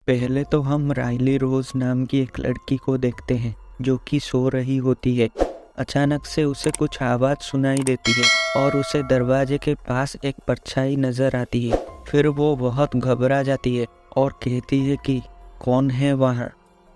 पहले तो हम राइली रोज नाम की एक लड़की को देखते हैं जो कि सो रही होती है। अचानक से उसे कुछ आवाज़ सुनाई देती है और उसे दरवाजे के पास एक परछाई नजर आती है। फिर वो बहुत घबरा जाती है और कहती है कि कौन है वहाँ?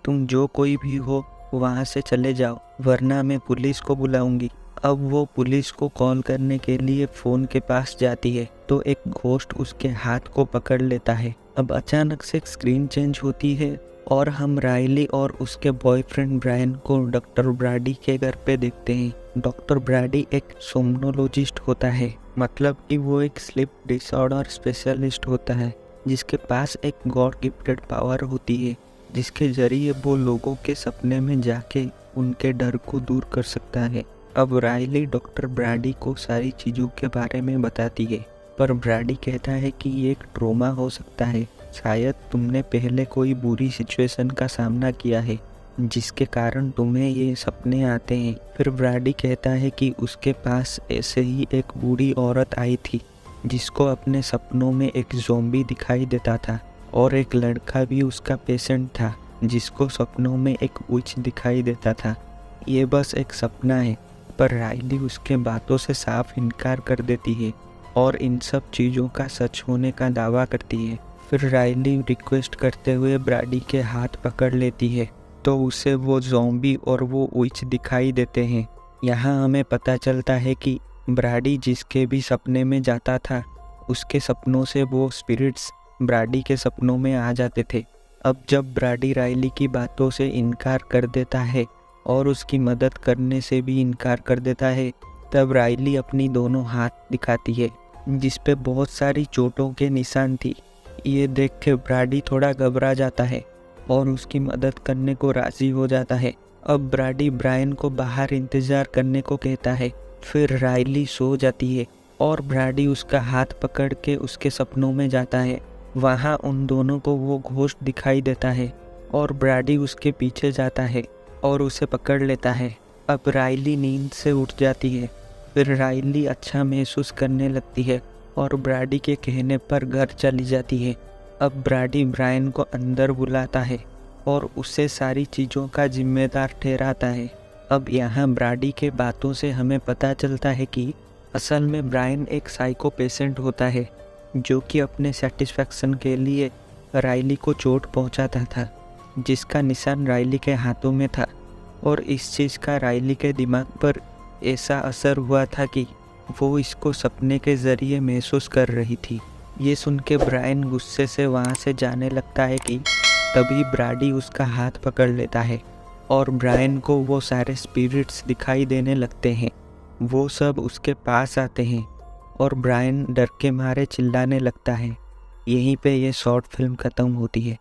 तुम जो कोई भी हो वहाँ से चले जाओ, वरना मैं पुलिस को बुलाऊंगी। अब वो पुलिस को कॉल करने के लिए फ़ोन के पास जाती है तो एक घोस्ट उसके हाथ को पकड़ लेता है। अब अचानक से स्क्रीन चेंज होती है और हम राइली और उसके बॉयफ्रेंड ब्रायन को डॉक्टर ब्राडी के घर पे देखते हैं। डॉक्टर ब्राडी एक सोमनोलॉजिस्ट होता है, मतलब कि वो एक स्लीप डिसऑर्डर स्पेशलिस्ट होता है जिसके पास एक गॉड गिफ्टेड पावर होती है जिसके जरिए वो लोगों के सपने में जाके उनके डर को दूर कर सकता है। अब राइली डॉक्टर ब्राडी को सारी चीज़ों के बारे में बताती है, पर ब्राडी कहता है कि ये एक ट्रॉमा हो सकता है। शायद तुमने पहले कोई बुरी सिचुएशन का सामना किया है जिसके कारण तुम्हें ये सपने आते हैं। फिर ब्राडी कहता है कि उसके पास ऐसे ही एक बूढ़ी औरत आई थी जिसको अपने सपनों में एक ज़ॉम्बी दिखाई देता था और एक लड़का भी उसका पेशेंट था जिसको सपनों में एक विच दिखाई देता था। ये बस एक सपना है, पर राइली उसके बातों से साफ इनकार कर देती है और इन सब चीज़ों का सच होने का दावा करती है। फिर राइली रिक्वेस्ट करते हुए ब्राडी के हाथ पकड़ लेती है तो उसे वो ज़ॉम्बी और वो विच दिखाई देते हैं। यहाँ हमें पता चलता है कि ब्राडी जिसके भी सपने में जाता था उसके सपनों से वो स्पिरिट्स ब्राडी के सपनों में आ जाते थे। अब जब ब्राडी राइली की बातों से इनकार कर देता है और उसकी मदद करने से भी इनकार कर देता है, तब राइली अपनी दोनों हाथ दिखाती है जिस पे बहुत सारी चोटों के निशान थी। ये देख के ब्राडी थोड़ा घबरा जाता है और उसकी मदद करने को राज़ी हो जाता है। अब ब्राडी ब्रायन को बाहर इंतज़ार करने को कहता है। फिर राइली सो जाती है और ब्राडी उसका हाथ पकड़ के उसके सपनों में जाता है। वहाँ उन दोनों को वो घोस्ट दिखाई देता है और ब्राडी उसके पीछे जाता है और उसे पकड़ लेता है। अब राइली नींद से उठ जाती है। फिर राइली अच्छा महसूस करने लगती है और ब्राडी के कहने पर घर चली जाती है। अब ब्राडी ब्रायन को अंदर बुलाता है और उसे सारी चीज़ों का जिम्मेदार ठहराता है। अब यहाँ ब्राडी के बातों से हमें पता चलता है कि असल में ब्रायन एक साइको पेशेंट होता है जो कि अपने सेटिस्फैक्शन के लिए राइली को चोट पहुँचाता था जिसका निशान राइली के हाथों में था, और इस चीज़ का राइली के दिमाग पर ऐसा असर हुआ था कि वो इसको सपने के ज़रिए महसूस कर रही थी। ये सुन के ब्रायन गुस्से से वहाँ से जाने लगता है कि तभी ब्राडी उसका हाथ पकड़ लेता है और ब्रायन को वो सारे स्पिरिट्स दिखाई देने लगते हैं। वो सब उसके पास आते हैं और ब्रायन डर के मारे चिल्लाने लगता है। यहीं पे ये शॉर्ट फिल्म ख़त्म होती है।